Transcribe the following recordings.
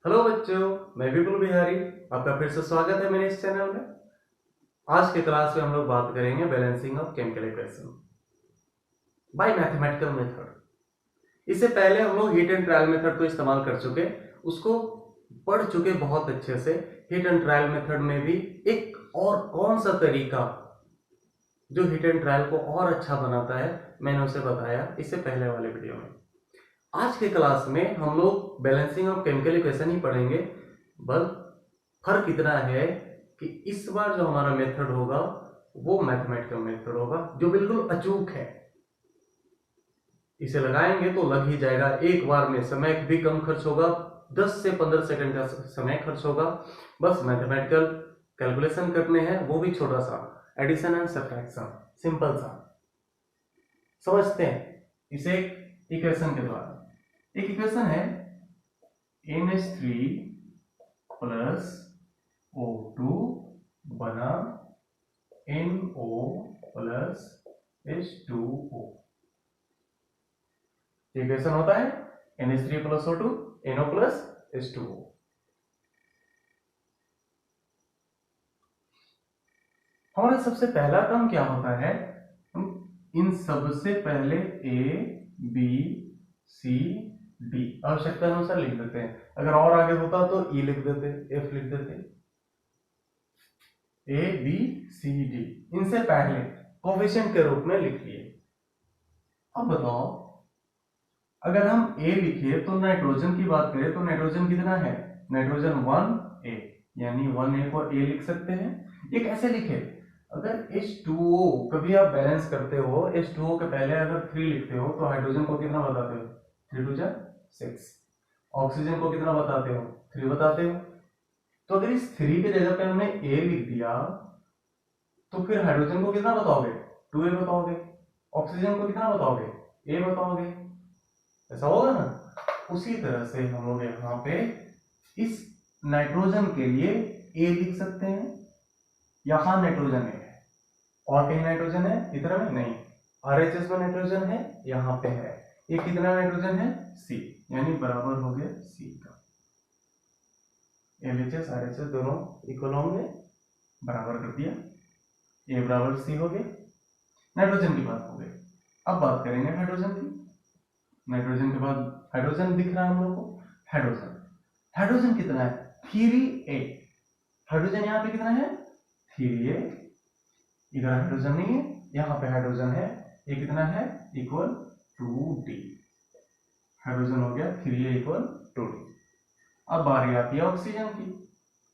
Hello बच्चों, मैं विपुल बिहारी। आपका फिर से स्वागत है मेरे इस चैनल में। आज के क्लास में हम लोग बात करेंगे balancing of chemical equation by mathematical method. इससे पहले हम लोग हीट एंड ट्रायल मेथड को इस्तेमाल कर चुके, उसको पढ़ चुके बहुत अच्छे से। हीट एंड ट्रायल मेथड में भी एक और कौन सा तरीका जो हीट एंड ट्रायल को और अच्छा बनाता है, मैंने उसे बताया इससे पहले वाले वीडियो में। आज के क्लास में हम लोग बैलेंसिंग ऑफ केमिकल इक्वेशन ही पढ़ेंगे। बस फर्क इतना है कि इस बार जो हमारा मेथड होगा वो मैथमेटिकल मेथड होगा, जो बिल्कुल अचूक है। इसे लगाएंगे तो लग ही जाएगा, एक बार में समय भी कम खर्च होगा, 10 से 15 सेकंड का समय खर्च होगा। बस मैथमेटिकल कैलकुलेशन करने हैं, वो भी छोटा सा, एडिशन एंड सब्ट्रैक्शन, सिंपल सा। समझते हैं इसे इक्वेशन के द्वारा। एक इक्वेशन है NH3 प्लस O2 बना NO प्लस H2O। इक्वेशन होता है NH3 plus O2 NO plus H2O। हमारा सबसे पहला काम क्या होता है, हम इन सबसे पहले A B C D आवश्यकता अनुसार लिख देते हैं। अगर और आगे होता तो E लिख देते, F लिख देते, A B C D इनसे पहले कोफिशिएंट के रूप में लिख लिए। अब बताओ, अगर हम A लिखे तो नाइट्रोजन की बात करें तो नाइट्रोजन कितना है, नाइट्रोजन 1A, यानी 1A को A लिख सकते हैं। ये कैसे लिखे, अगर H2O कभी आप बैलेंस करते हो, H2O के पहले अगर 3 लिखते हो तो हाइड्रोजन को कितना बताते हो, 3 2 6। ऑक्सीजन को कितना बताते हो, 3 बताते हो। तो अगर इस 3 के जगह पे हमने A लिख दिया तो फिर हाइड्रोजन को कितना बताओगे, 2A बताओगे। ऑक्सीजन को कितना बताओगे, A बताओगे। ऐसा होगा ना। उसी तरह से हम लोग यहाँ पे इस नाइट्रोजन के लिए A लिख सकते हैं। यहां नाइट्रोजन है और कहीं नाइट्रोजन है इधर में नहीं, RHS में नाइट्रोजन है, यहाँ पे है। ये कितना नाइट्रोजन है, C, यानी बराबर हो गया C का। LHS RHS दोनों इक्वल होंगे, बराबर कर दिया, A बराबर C हो गया। नाइट्रोजन की बात हो गई। अब बात करेंगे हाइड्रोजन की। नाइट्रोजन के बाद हाइड्रोजन दिख रहा है हम लोग को। हाइड्रोजन हाइड्रोजन कितना है, 3A। हाइड्रोजन यहाँ पे कितना है, 3A। इधर हाइड्रोजन नहीं है, यहाँ पे हाइड्रोजन है। ये कितना है, इक्वल 2D। हाइड्रोजन हो गया 3A इक्वल 2D। अब बारी आती है ऑक्सीजन की।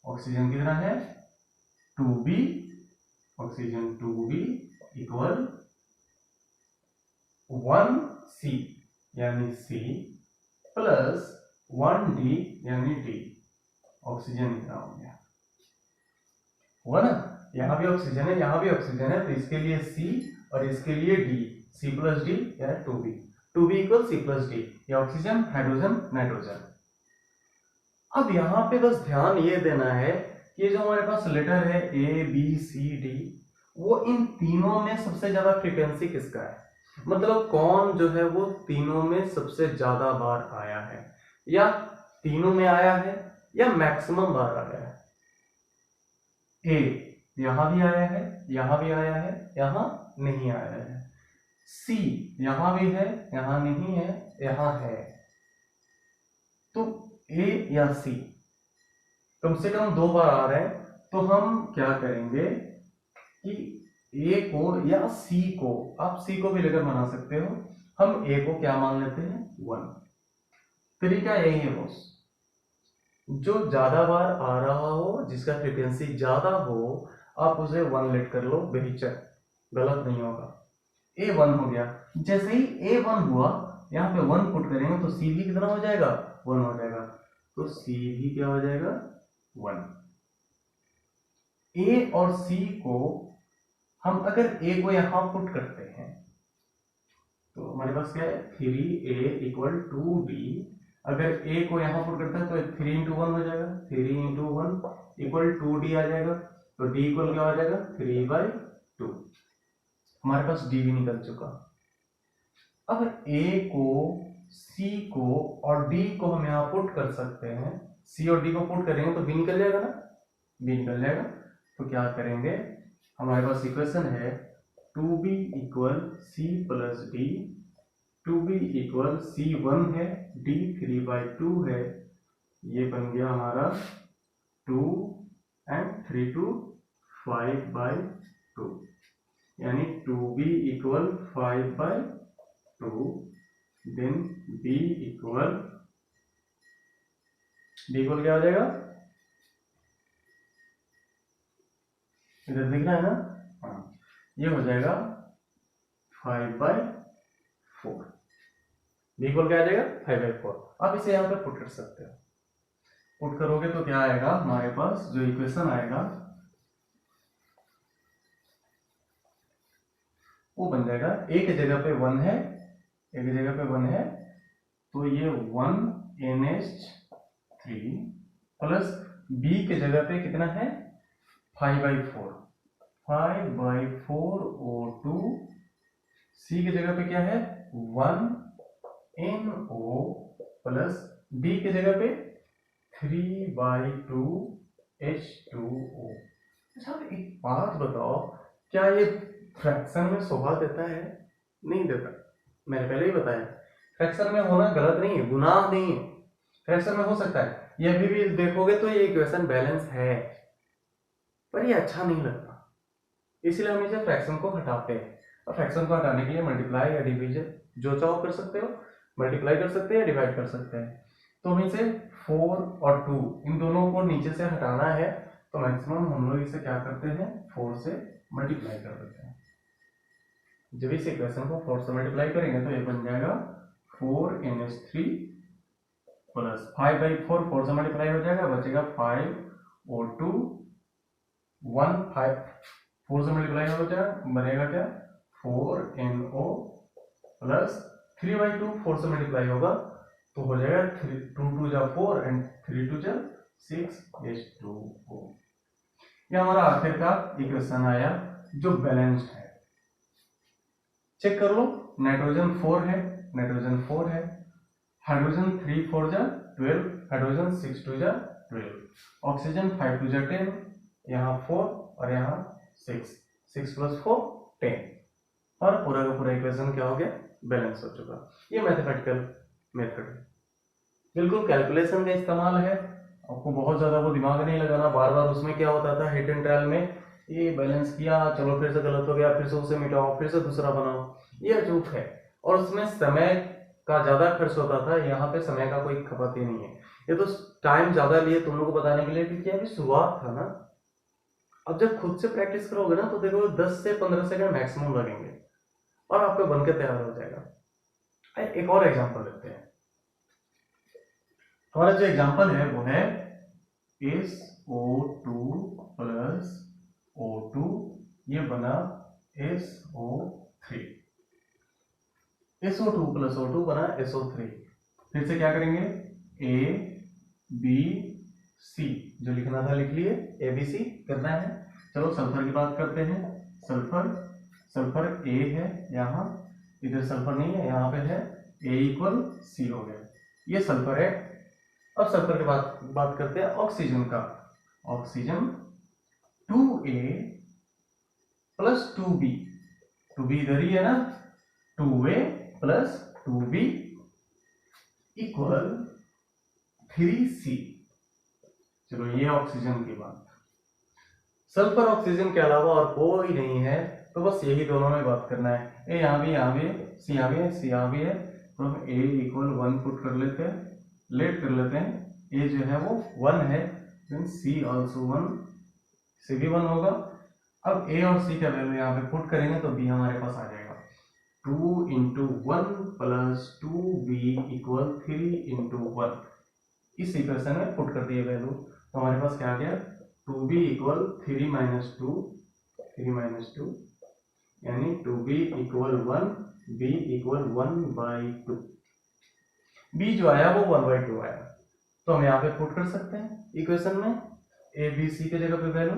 ऑक्सीजन कितना है, 2B। Oxygen 2B equal 1C, यानी C प्लस 1D यानी D। ऑक्सीजन इतना हो गया, हुआ ना। यहाँ भी ऑक्सीजन है, यहाँ भी ऑक्सीजन है, तो इसके लिए C और इसके लिए D, C प्लस D या 2B। 2B equal C plus D, ये ऑक्सीजन, हाइड्रोजन, नाइट्रोजन। अब यहाँ पे बस ध्यान ये देना है कि ये जो हमारे पास लेटर है A B C D, वो इन तीनों में सबसे ज्यादा फ्रीक्वेंसी किसका है, मतलब कौन जो है वो तीनों में सबसे ज्यादा बार आया है, या तीनों में आया है या मैक्सिमम बार आया है। A यहां भी आया है, यहां भी आया है, यहां नहीं आया है। C यहां भी है, यहां नहीं है, यहां है। तो A या C कम से कम 2 बार आ रहे हैं, तो हम क्या करेंगे कि A को या C को, आप C को भी लेकर बना सकते हो, हम A को क्या मान लेते हैं, 1। तरीका यही है बॉस, जो ज्यादा बार आ रहा हो, जिसका फ्रीक्वेंसी ज्यादा हो, आप उसे 1 लेट कर लो, बेहिचक, गलत नहीं होगा। A1 हो गया। जैसे ही A1 हुआ, यहाँ पे 1 पुट करेंगे तो C भी कितना हो जाएगा, 1 हो जाएगा। तो C भी क्या हो जाएगा, 1। A और C को हम अगर A को यहां पुट करते हैं तो हमारे पास क्या है, 3A इक्वल 2B। अगर A को यहां पुट करते हैं तो 3 इंटू 1 हो जाएगा, 3 इंटू 1 इक्वल 2D आ जाएगा। तो D इक्वल क्या हो जाएगा, 3/2। हमारे पास D भी निकल चुका। अब A को C को और D को हम यहाँ पुट कर सकते हैं। C और D को पुट करेंगे तो B निकल जाएगा ना, B निकल जाएगा। तो क्या करेंगे, हमारे पास इक्वेशन है 2B equal C plus D, 2B equal C1 है, D 3/2 है, ये बन गया हमारा 2 and 3 to 5/2, यानी 2B equal 5/2, then B equal क्या हो जाएगा, इधर दिख रहा है ना, हाँ, ये हो जाएगा 5/4। B इक्वल क्या आ जाएगा 5/4। आप इसे यहाँ पे पुट कर सकते हो। पुट करोगे तो क्या आएगा, हमारे पास जो इक्वेशन आएगा वो बन जाएगा, A की जगह पे 1 है, A की जगह पे 1 है, तो ये 1NH3 प्लस B की जगह पे कितना है 5/4, 5/4 O2, C की जगह पे क्या है 1NO प्लस D की जगह पे 3/2 H2O। अच्छा एक बात बताओ, क्या ये फ्रैक्शन में शोभा देता है? नहीं देता। मैंने पहले ही बताया, फ्रैक्शन में होना गलत नहीं है, गुनाह नहीं है, फ्रैक्शन में हो सकता है। ये अभी भी देखोगे तो ये इक्वेशन बैलेंस है, पर ये अच्छा नहीं लगता, इसलिए हम इसे फ्रैक्शन को हटाते हैं। और फ्रैक्शन को हटाने के लिए मल्टीप्लाई या डिवीजन जो चाहो कर सकते हो, मल्टीप्लाई कर सकते हैं या डिवाइड कर सकते हैं। तो हम इसे 4 और 2 इन दोनों को नीचे से हटाना है, तो मैक्सिमम हम लोग इसे क्या करते हैं 4 से मल्टीप्लाई कर देते हैं। जब इस इक्वेशन को 4 से मल्टीप्लाई करेंगे तो ये बन जाएगा 4NH3 प्लस 5/4, 4 से मल्टीप्लाई हो जाएगा, बचेगा 5O2, 4 से मल्टीप्लाई हो जाएगा, बनेगा क्या 4NO प्लस 3/2, 4 से मल्टीप्लाई होगा तो हो जाएगा 2 जा 4 एंड 3 जा 6 H2O। ये हमारा आखिर का इक्वेशन आया जो बैलेंस्ड है। चेक कर लो, नाइट्रोजन 4 है, नाइट्रोजन 4 है, हाइड्रोजन 3 4 जा 12, हाइड्रोजन 6 2 जा 12, ऑक्सीजन 5 2 जा 10, यहाँ 4 और यहाँ 6, 6 + 4 10, और पूरा का पूरा इक्वेशन क्या हो गया बैलेंस हो चुका। ये मैथमेटिकल मेथड है, बिल्कुल कैलकुलेशन का इस्तेमाल है, आपको बहुत ज्यादा वो दिमाग नहीं लगाना। बार बार उसमें क्या होता था हिट एंड ट्रायल में, ये बैलेंस किया, चलो फिर से गलत हो गया, फिर से उसे मिटाओ, फिर से दूसरा बनाओ, ये अचूक है। और उसमें समय का ज्यादा खर्च होता था, यहाँ पे समय का कोई खपत ही नहीं है। ये तो टाइम ज्यादा लिए तुम लोग को बताने के लिए, क्योंकि अभी शुरुआत था ना। अब जब खुद से प्रैक्टिस करोगे ना तो देखो 10 से 15 सेकंड मैक्सिमम लगेंगे और आपका बनकर तैयार हो जाएगा। एक और एग्जांपल लेते हैं। हमारा जो एग्जांपल है वो है SO2 प्लस O2, ये बना SO3, SO2 प्लस O2 बना SO3। फिर से क्या करेंगे, A B C जो लिखना था लिख लिए, ABC करना है। चलो सल्फर की बात करते हैं। सल्फर A है, यहाँ इधर सल्फर नहीं है, यहाँ पे है, A इक्वल C हो गया, ये सल्फर है। अब सल्फर की बात करते हैं ऑक्सीजन का। Oxygen 2A plus 2B, 2B इधर ही है ना, 2A plus 2B equal 3C। चलो ये ऑक्सीजन की बात। सल्फर ऑक्सीजन के अलावा और कोई नहीं है, तो बस यही दोनों में बात करना है। ए यहाँ भी है, सी यहाँ भी है, सी यहाँ भी है, तो हम A इक्वल 1 पुट कर लेते हैं, लेट कर लेते हैं। ए जो है वो 1 है, देन सी ऑल्सो 1, सी भी 1 होगा। अब ए और सी का वैल्यू यहाँ पे पुट करेंगे तो बी हमारे पास आ जाएगा 2 × 1 प्लस 2B इक्वल 3 × 1। इस इक्वेशन में पुट कर दिए वैल्यू, तो हमारे पास क्या आ गया 2B इक्वल 3 - 2, यानी 2B equal 1, B equal 1/2। B जो आया वो 1/2 आया, तो हम यहाँ पे पुट कर सकते हैं इक्वेशन में A B C के जगह पे वैल्यू।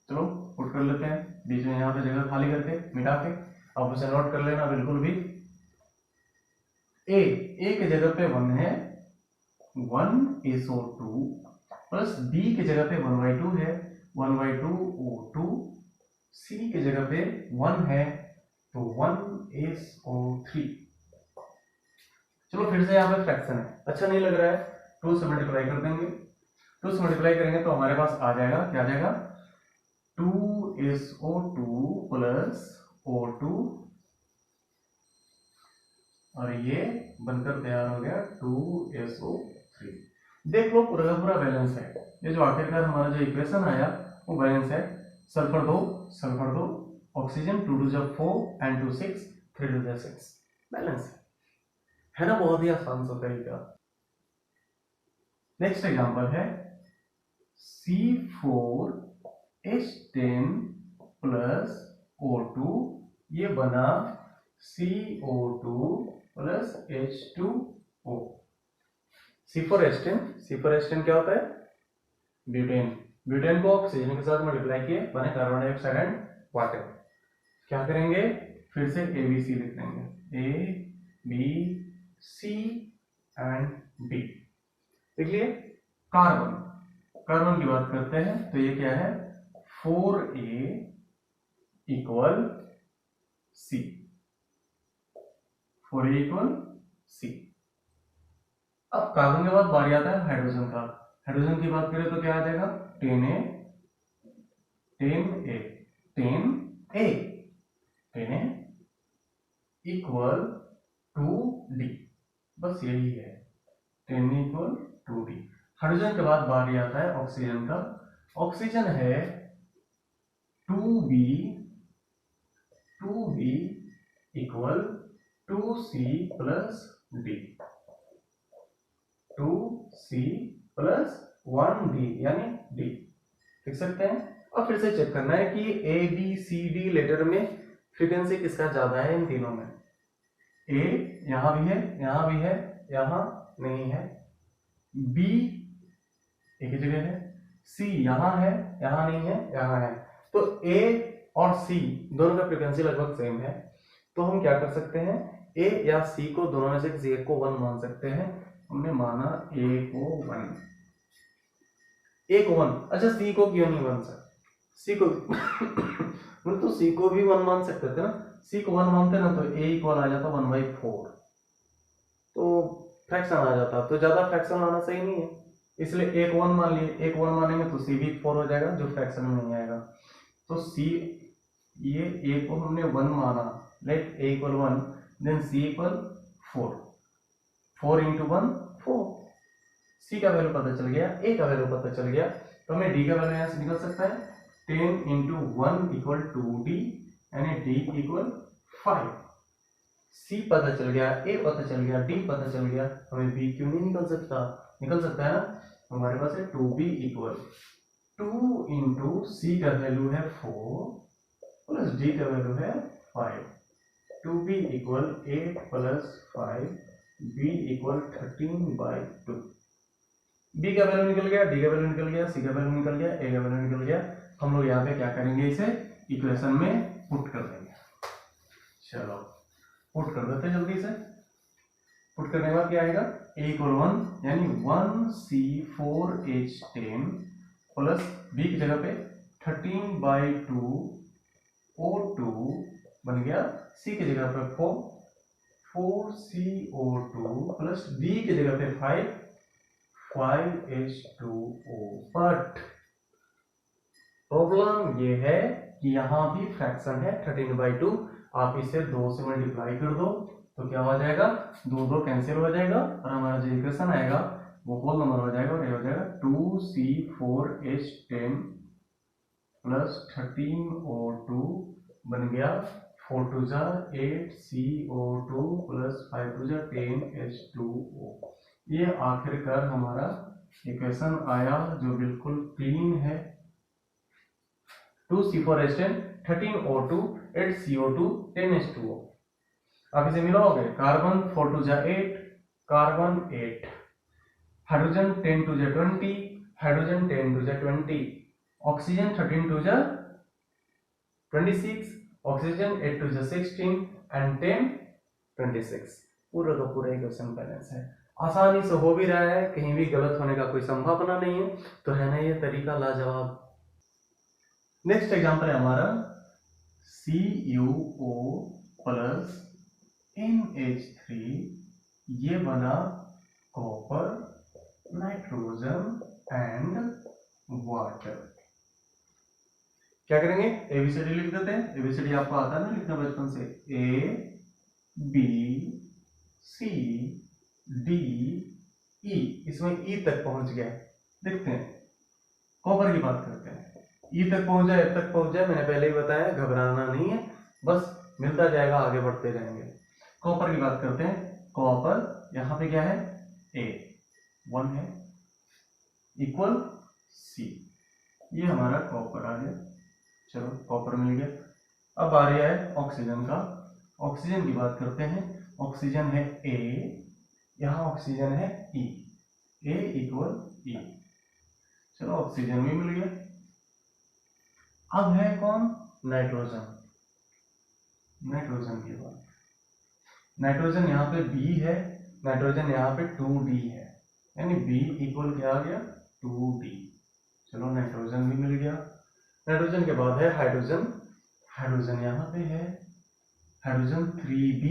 चलो पुट कर लेते हैं, बीच में यहाँ पे जगह खाली करके मिटा के, आप उसे नोट कर लेना बिल्कुल भी। ए के जगह पे 1 है, 1SO2 प्लस बी की जगह पे 1/2 है, 1/2O2, सी की जगह पे 1 है तो 1SO3। चलो फिर से यहाँ पे फ्रैक्शन है, अच्छा नहीं लग रहा है, 2 से मल्टीप्लाई कर देंगे, 2 से मल्टीप्लाई करेंगे तो हमारे पास आ जाएगा, क्या आ जाएगा, 2SO2 प्लस O2 और ये बनकर तैयार हो गया 2SO3। देख लो पूरा का पूरा बैलेंस है, ये जो आखिरकार हमारा जो इक्वेशन आया वो बैलेंस है। सल्फर दो ऑक्सीजन 2 2 4 and 2 6 3 2 6 बैलेंस है ना, बहुत ही आसान सा तरीका। नेक्स्ट एग्जांपल है C4H10 प्लस O2, ये बना CO2 प्लस H2O। C4H10 क्या होता है, ब्यूटेन, ब्यूटेन को ऑक्सीजन के साथ मल्टीप्लाई किए बने कार्बन डाइऑक्साइड एंड वाटर। क्या करेंगे, फिर से ABC लिख देंगे, ABC एंड B। देख लिए, कार्बन की बात करते हैं तो ये क्या है, 4A equal C, 4A equal C। अब कार्बन के बाद बारी आता है हाइड्रोजन का, हाइड्रोजन की बात करें तो क्या आ जाएगा, 10A इक्वल 2D, बस यही है, 10 इक्वल 2D। हाइड्रोजन के बाद बारी आता है ऑक्सीजन का, ऑक्सीजन है 2B equal 2C plus D, 2C plus 1D यानी D लिख सकते हैं। और फिर से चेक करना है कि ABCD लेटर में फ्रीक्वेंसी किसका ज्यादा है, इन तीनों में। A यहां भी है, यहां भी है, यहां नहीं है, B एक ही जगह है, C यहां है, यहां नहीं है, यहां है, तो A और C दोनों का फ्रीक्वेंसी लगभग सेम है। तो हम क्या कर सकते हैं, A या C को दोनों में से किसी एक को 1 मान सकते हैं। हमने माना A को 1, अच्छा C को क्यों नहीं मान सकते, C को तो C को भी 1 मान सकते थे ना, C को 1 मानते ना तो A इक्वल आ जाता 1/4, तो फ्रैक्शन आ जाता, तो ज्यादा फ्रैक्शन आना सही नहीं है, इसलिए A को 1 मान लिए, A को 1 मानेंगे तो C भी 4 हो जाएगा जो फ्रैक्शन में नहीं आएगा। तो C, ये A को हमने 1 माना, let A equal 1, then C equal 4, 4 into 1 4, C का वैल्यू पता चल गया, A का वैल्यू पता चल गया, तो हमें D का वैल्यू यहाँ से निकल सकता है 10 into 1 इक्वल 2D यानी D इक्वल 5। C पता चल गया, A पता चल गया, D पता चल गया, हमें B क्यों नहीं निकल सकता, निकल सकता है ना। हमारे पास है 2B इक्वल 2 into C का वैल्यू है 4 प्लस D का वैल्यू है 5, 2B equal 8 plus 5, B equal 13/2। B का वैल्यू निकल गया, D का वैल्यू निकल गया, C का वैल्यू निकल गया, A का वैल्यू निकल गया। हम लोग यहाँ पे क्या करेंगे, इसे इक्वेशन में पुट कर देंगे। चलो पुट कर देते हैं जल्दी से। पुट करने के बाद क्या आएगा, A इक्वल 1 यानी 1C4H10 प्लस B की जगह पे 13/2 O2 बन गया, C की जगह पे 4CO2 प्लस D की जगह पे 5H2O। बट प्रॉब्लम ये है कि यहाँ भी फ्रैक्शन है 13/2, आप इसे 2 से मल्टीप्लाई कर दो तो क्या हो जाएगा, 2 कैंसिल हो जाएगा और हमारा जो इक्वेशन आएगा वो होल नंबर हो जाएगा, और ये हो जाएगा 2C4H10 प्लस 13O2 बन गया 4 2 8CO2 प्लस 5 2 10H2O। ये आखिरकार हमारा इक्वेशन आया जो बिल्कुल क्लीन है। 2C4H10 13O2 8CO2 10H2O। आप इसे मिलाओगे, carbon 4 2 8, carbon 8, hydrogen 10 2 20, hydrogen 10 2 20, oxygen 13 2 26, oxygen 8 2 16 and 10 26। पूरा का पूरा इक्वेशन बैलेंस है, आसानी से हो भी रहा है, कहीं भी गलत होने का कोई संभावना नहीं है। तो है ना ये तरीका लाजवाब। नेक्स्ट एग्जांपल है हमारा CuO प्लस NH3, ये बना कॉपर, नाइट्रोजन एंड वाटर। क्या करेंगे, एबीसीडी लिख देते हैं। एबीसीडी आपको आता है ना लिखना बचपन से, ABCDE, इसमें ई तक पहुंच गया। देखते हैं, कॉपर की बात करते हैं। ई तक पहुंच जाए, तक पहुंच जाए, मैंने पहले ही बताया घबराना नहीं है, बस मिलता जाएगा, आगे बढ़ते जाएंगे। कॉपर की बात करते हैं। कॉपर यहां पे क्या है, A1 है, इक्वल C, ये हमारा कॉपर आ गया। चलो कॉपर मिल गया। अब आ रहा है ऑक्सीजन का। ऑक्सीजन की बात करते हैं। ऑक्सीजन है A, यहां ऑक्सीजन है E, A इक्वल E। चलो ऑक्सीजन भी मिल गया। अब है कौन, नाइट्रोजन। नाइट्रोजन की बात, नाइट्रोजन यहाँ पे B है, नाइट्रोजन यहाँ पे 2D है, यानी B इक्वल क्या आ गया, 2D। चलो नाइट्रोजन भी मिल गया। नाइट्रोजन के बाद है हाइड्रोजन। हाइड्रोजन यहाँ पे है, हाइड्रोजन 3B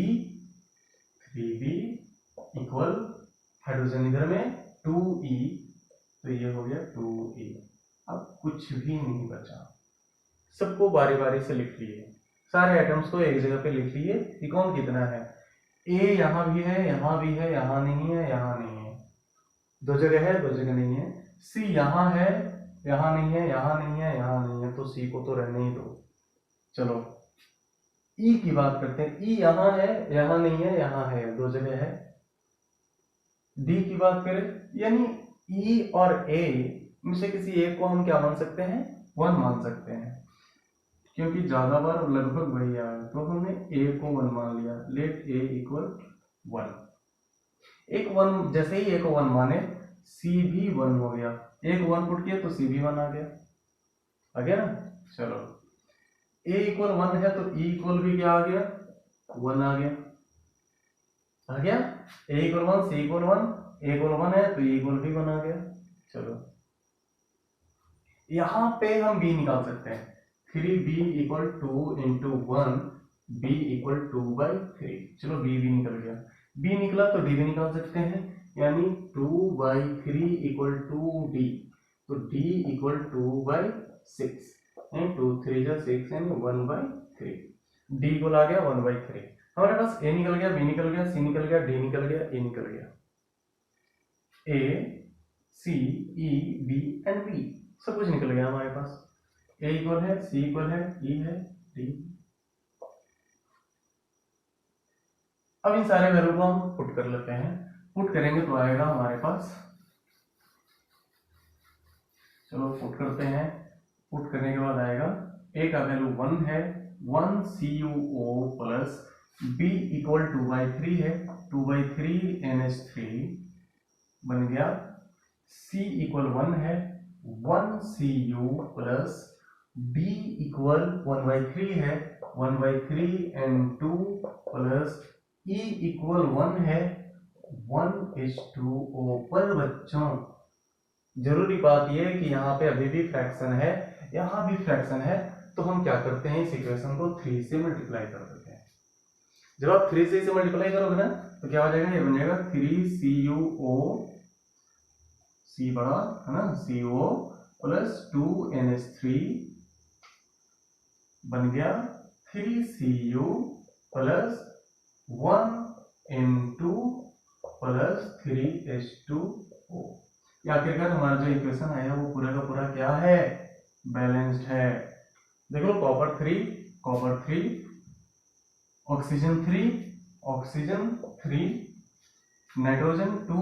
इक्वल, हाइड्रोजन इधर में 2E, तो ये हो गया 2E। अब कुछ भी नहीं बचा, सबको बारी बारी से लिख लिए, सारे आइटम्स को एक जगह पे लिख लिए कि कौन कितना है। ए यहाँ भी है, यहाँ भी है, यहाँ नहीं है, यहाँ नहीं है, दो जगह है, दो जगह नहीं है। सी यहाँ है, यहाँ नहीं है, यहाँ नहीं है, यहाँ नहीं है, तो सी को तो रहने ही दो। चलो ई की बात करते हैं। ई यहाँ है, यहाँ नहीं है, यहाँ है, दो जगह है। डी की बात करें, यानी ई और ए में से किसी एक को हम क्या मान सकते हैं, 1 मान सकते हैं, क्योंकि ज्यादा बार लगभग वही आया, तो हमने ए को 1 मान लिया। लेट ए इक्वल 1। एक 1, जैसे ही ए को 1 माने, सी भी 1 हो गया। एक 1 पुट किया तो सी भी 1 आ गया ना। चलो ए इक्वल 1 है, तो ई इक्वल भी क्या आ गया, 1 आ गया। ए इक्वल 1, सी इक्वल 1, ए इक्वल 1 है तो ई इक्वल भी 1 आ गया। चलो यहां पे हम बी निकाल सकते हैं। 3b equal 2 into 1, b equal 2/3। चलो b भी निकल गया, b निकला तो d भी निकाल सकते हैं, यानी 2/3 इक्वल 2d, तो d इक्वल 2/6, 2 3 जा 6 यानी 1/3। d इक्वल आ गया 1/3। हमारे पास a निकल गया, b निकल गया, c निकल गया, d निकल गया, e निकल गया। a c e b and b सब कुछ निकल गया हमारे पास। a इक्वल है, c इक्वल है, e है, d। अब इन सारे वैल्यू को हम पुट कर लेते हैं। पुट करेंगे तो आएगा हमारे पास, चलो पुट करते हैं। पुट करने के बाद आएगा a का वैल्यू 1 है, 1 CuO प्लस b इक्वल 2/3 है, 2/3 NH3 बन गया। c इक्वल 1 है, 1 Cu प्लस b इक्वल 1/3 है, 1/3 N2 प्लस e इक्वल 1 है, 1H2O। पर बच्चों जरूरी बात यह है कि यहाँ पे अभी भी फ्रैक्शन है, यहाँ भी फ्रैक्शन है, तो हम क्या करते हैं, इस इक्वेशन को 3 से मल्टीप्लाई कर देते हैं। जब आप 3 से इसे मल्टीप्लाई करोगे ना तो क्या हो जाएगा, ये बन जाएगा 3CuO, C बड़ा है ना, CO प्लस 2NH3 बन गया 3Cu plus 1N2 plus 3H2O। आखिरकार हमारा जो इक्वेशन आया वो पूरा का पूरा क्या है, बैलेंस्ड है। देख लो, कॉपर 3, ऑक्सीजन 3, नाइट्रोजन 2,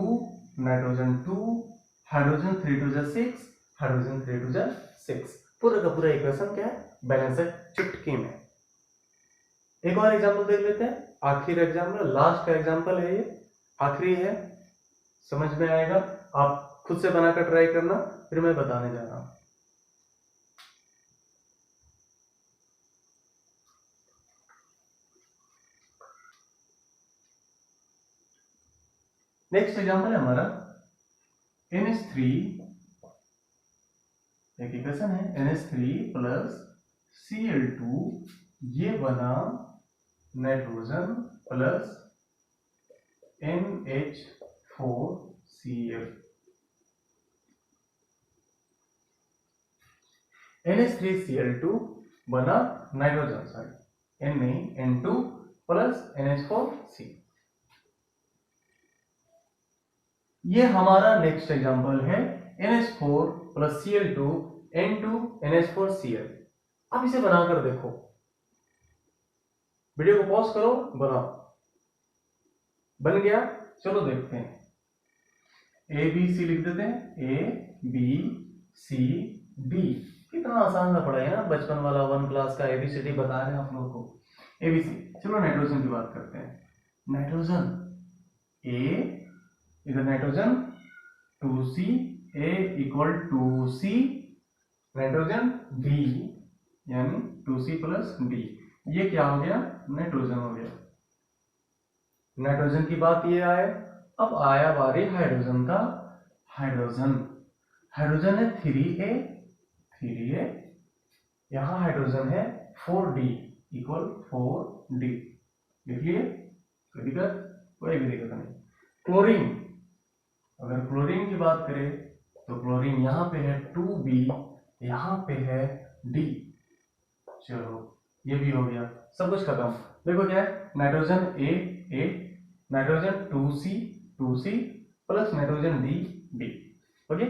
हाइड्रोजन 3 2 जा 6, हाइड्रोजन 3 2 जा 6। पूरा का पूरा इक्वेशन क्या है, बैलेंस है चुटकी में। एक और एग्जांपल देख लेते हैं, आखिरी एग्जांपल, लास्ट का एग्जांपल है ये, आखिरी है, समझ में आएगा। आप खुद से बनाकर ट्राई करना, फिर मैं बताने जा रहा हूं। नेक्स्ट एग्जांपल है हमारा NH3, एक इक्वेशन है NH3 प्लस Cl2, ये बना नाइट्रोजन प्लस NH4Cl। NH3Cl2 बना नाइट्रोजन, सॉरी N नहीं N2 प्लस NH4C। ये हमारा नेक्स्ट एग्जांपल है NH4 plus Cl2 N2 NH4Cl। अब इसे बनाकर देखो, वीडियो को पॉज करो, बनाओ। बन गया, चलो देखते हैं। A B C लिख देते हैं, A B C D। कितना आसान सा पढ़ा है ना, बचपन वाला 1 क्लास का ABCD बता रहे हैं आप लोगों को। ABC। चलो नाइट्रोजन की बात करते हैं। नाइट्रोजन A, इधर nitrogen 2C, A equal 2C, nitrogen D यानी 2C प्लस D। ये क्या हो गया, नाइट्रोजन हो गया। नाइट्रोजन की बात ये आए। अब आया बारी हाइड्रोजन का। हाइड्रोजन है 3A, यहां हाइड्रोजन है 4D इक्वल 4D। लिख लिए, कोई भी दिक्कत नहीं। क्लोरीन, अगर क्लोरीन की बात करें तो क्लोरीन यहाँ पे है 2B, यहाँ पे है D। चलो ये भी हो गया, सब कुछ खत्म। देखो क्या है, nitrogen A, nitrogen 2C plus nitrogen D। Okay,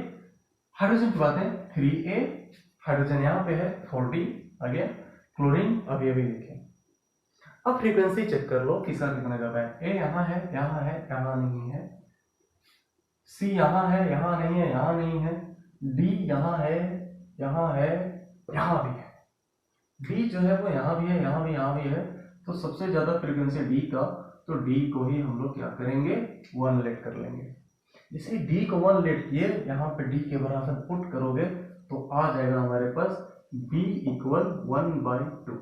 hydrogen की बात है 3A, हाइड्रोजन यहाँ पे है 4D आ गया। क्लोरीन अभी देखें। अब फ्रीक्वेंसी चेक कर लो किसका कितना ज्यादा है। A यहाँ है, यहाँ नहीं है। C यहाँ है, यहाँ नहीं है, यहाँ नहीं है। D यहाँ है, यहाँ भी है। D जो है वो यहाँ भी है, यहाँ भी है। तो सबसे ज्यादा फ्रीक्वेंसी D का, तो D को ही हम लोग क्या करेंगे, 1 लेट कर लेंगे। जैसे D को 1 लेट किए, यहाँ पे D के बराबर पुट करोगे तो आ जाएगा हमारे पास B इक्वल 1/2।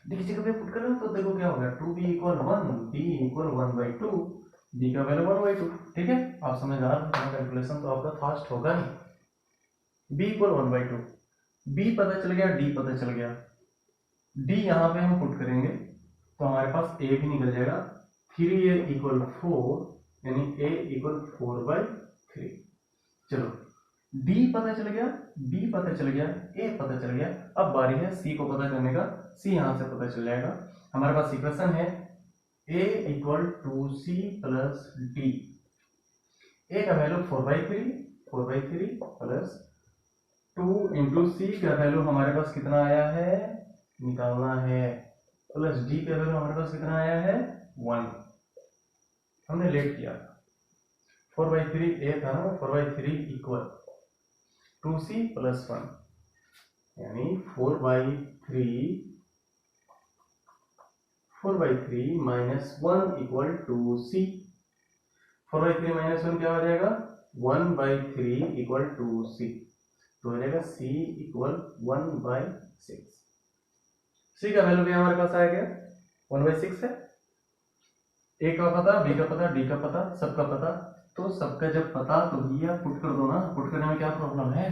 D की जगह पे पुट करें तो देखो क्या होगा, 2B equal 1, B equal 1/2, D का वैल्यू 1/2। ठीक है, आप समझदार, कैलकुलेशन तो आपका फास्ट होगा ही। B इक्वल 1/2, B पता चल गया, D पता चल गया। D यहाँ पे हम पुट करेंगे तो हमारे पास A भी निकल जाएगा। 3A इक्वल 4 यानी A इक्वल 4/3। चलो D पता चल गया, B पता चल गया, A पता चल गया। अब बारी है C को पता करने का। C यहाँ से पता चल जाएगा। हमारे पास इक्वेशन है A equal 2C plus D। A का वैल्यू 4/3 प्लस 2 इंटू C का वैल्यू हमारे पास कितना आया है, निकालना है, प्लस D का वैल्यू हमारे पास कितना आया है, 1। हमने लेट किया 4/3 A था ना, 4/3 इक्वल 2C प्लस 1 यानी 4/3 माइनस 1 इक्वल 2C। 4/3 माइनस 1 क्या हो जाएगा, 1/3 इक्वल 2C। तो हो जाएगा C इक्वल 1/6। C का वैल्यू क्या हमारे पास आ गया, 1/6 है। A का पता, B का पता, D का पता, सबका पता। तो सबका जब पता तो भैया पुट कर दो ना। पुट करने में क्या प्रॉब्लम है,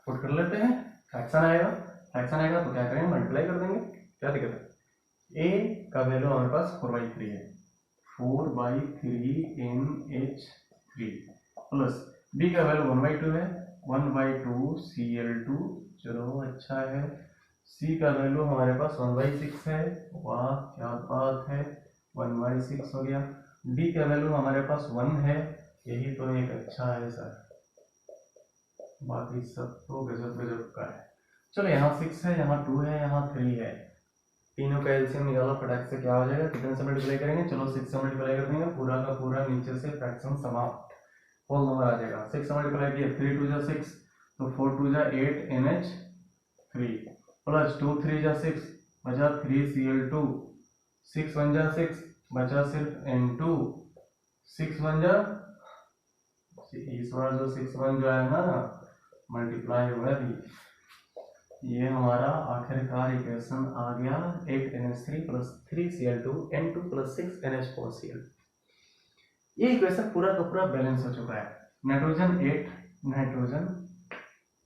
पुट कर लेते हैं। फ्रैक्शन आएगा तो क्या करेंगे, मल्टीप्लाई कर देंगे, क्या दिक्कत है। A का वैल्यू हमारे पास 4/3 है, 4/3 NH3 प्लस B का वैल्यू 1/2 है, 1/2 Cl2। चलो अच्छा है। C का वैल्यू हमारे पास 1/6 है, वाह क्या बात है, 1/6 हो गया। D का वैल्यू हमारे पास 1 है, यही तो एक अच्छा है सर, बाकी सब तो गजब का है। चलो यहाँ 6 है, यहाँ 2 है, यहाँ 3 है। तीनों का एलसीएम निकालो फटाक से, क्या हो जाएगा, कितने से मल्टीप्लाई करेंगे, चलो 6 से मल्टीप्लाई कर देंगे, पूरा का पूरा नीचे से फ्रैक्शन समाप्त, होल नंबर आ जाएगा। 6 से मल्टीप्लाई किया, 3 2 6 तो 4 2 8 NH3 प्लस 2 3 6 बचा 3 Cl2, 6 1 6 बचा सिर्फ N2, 6 1 इस बार जो 6 1 जो है ना मल्टीप्लाई हुआ भी, ये हमारा आखिरकार इक्वेशन आ गया 8 NH3 plus 3 Cl2 N2 plus 6 NH4Cl। ये इक्वेशन पूरा का पूरा बैलेंस हो चुका है। नाइट्रोजन 8, नाइट्रोजन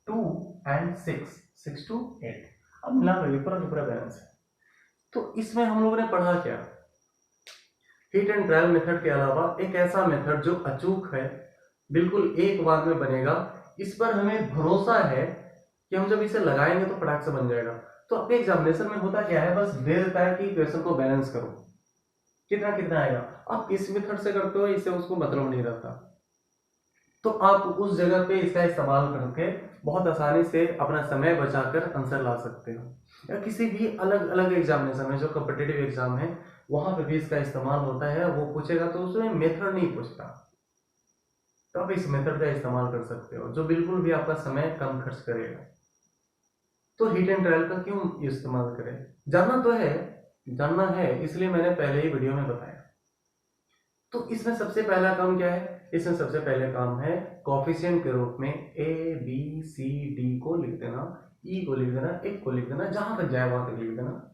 2 एंड 6 to 8, अब मिला लो, ये पूरा का पूरा बैलेंस है। तो इसमें हम लोगों ने पढ़ा क्या, हीट एंड ट्रायल मेथड के अलावा एक ऐसा मेथड जो अचूक है, बिल्कुल एक बार में बनेगा, इस पर हमें भरोसा है कि हम जब इसे लगाएंगे तो फटाक से बन जाएगा। तो आपके एग्जामिनेशन में होता क्या है, बस दे देता है कि इक्वेशन को बैलेंस करो, कितना कितना आएगा, आप किस मेथड से करते हो इससे उसको मतलब नहीं रहता। तो आप उस जगह पे इसका इस्तेमाल करके बहुत आसानी से अपना समय बचाकर आंसर ला सकते हो। या किसी भी अलग अलग एग्जामिनेशन में, जो कॉम्पिटिटिव एग्जाम है, वहां पे भी इसका इस्तेमाल होता है। वो पूछेगा तो उसमें मेथड नहीं पूछता, तो आप इस मेथड का इस्तेमाल कर सकते हो जो बिल्कुल भी आपका समय कम खर्च करेगा। तो हीट एंड ट्रायल का क्यों इस्तेमाल करें, जानना है, इसलिए मैंने पहले ही वीडियो में बताया। तो इसमें सबसे पहला काम क्या है, इसमें सबसे पहले काम है कोफिशिएंट के रूप में ए बी सी डी को लिख देना, ई को लिख देना, एक को लिख देना, जहां तक जाए वहां तक लिख देना।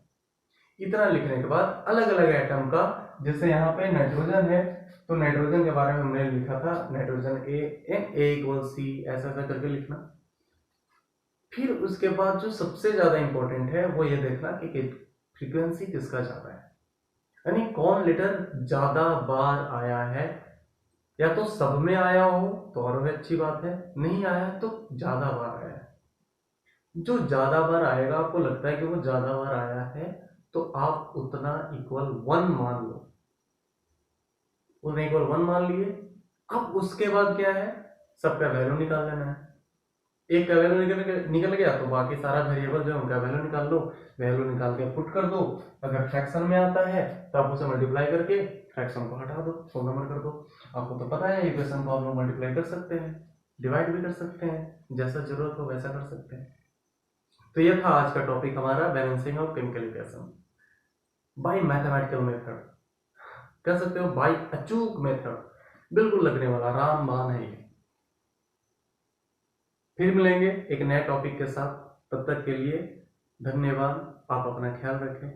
इतना लिखने के बाद अलग अलग एटम का, जैसे यहाँ पे नाइट्रोजन है तो नाइट्रोजन के बारे में हमने लिखा था, नाइट्रोजन ए इक्वल सी, ऐसा ऐसा करके लिखना। फिर उसके बाद जो सबसे ज्यादा इंपॉर्टेंट है वो ये देखना कि फ्रीक्वेंसी किसका ज्यादा है, यानी कौन लेटर ज्यादा बार आया है। या तो सब में आया हो तो और भी अच्छी बात है, नहीं आया तो ज्यादा बार आया है। जो ज्यादा बार आएगा, आपको लगता है कि वो ज्यादा बार आया है, तो आप उतना इक्वल 1 मान लो, उतना इक्वल 1 मान लिए। अब उसके बाद क्या है, सबका वैल्यू निकाल लेना है। एक का वैल्यू निकल गया तो बाकी सारा वेरिएबल जो है उनका वैल्यू निकाल लो, वैल्यू निकाल के पुट कर दो। अगर फ्रैक्शन में आता है तो आप उसे मल्टीप्लाई करके फ्रैक्शन को हटा दो, 100 नंबर कर दो। आपको तो पता है इक्वेशन को हम लोग मल्टीप्लाई कर सकते हैं, डिवाइड भी कर सकते हैं, जैसा जरूरत हो वैसा कर सकते हैं। तो ये था आज का टॉपिक हमारा, balancing of chemical equation by mathematical method, कह सकते हो बाय अचूक मेथड, बिल्कुल लगने वाला रामबाण है ये। फिर मिलेंगे एक नए टॉपिक के साथ, तब तक के लिए धन्यवाद। आप अपना ख्याल रखें।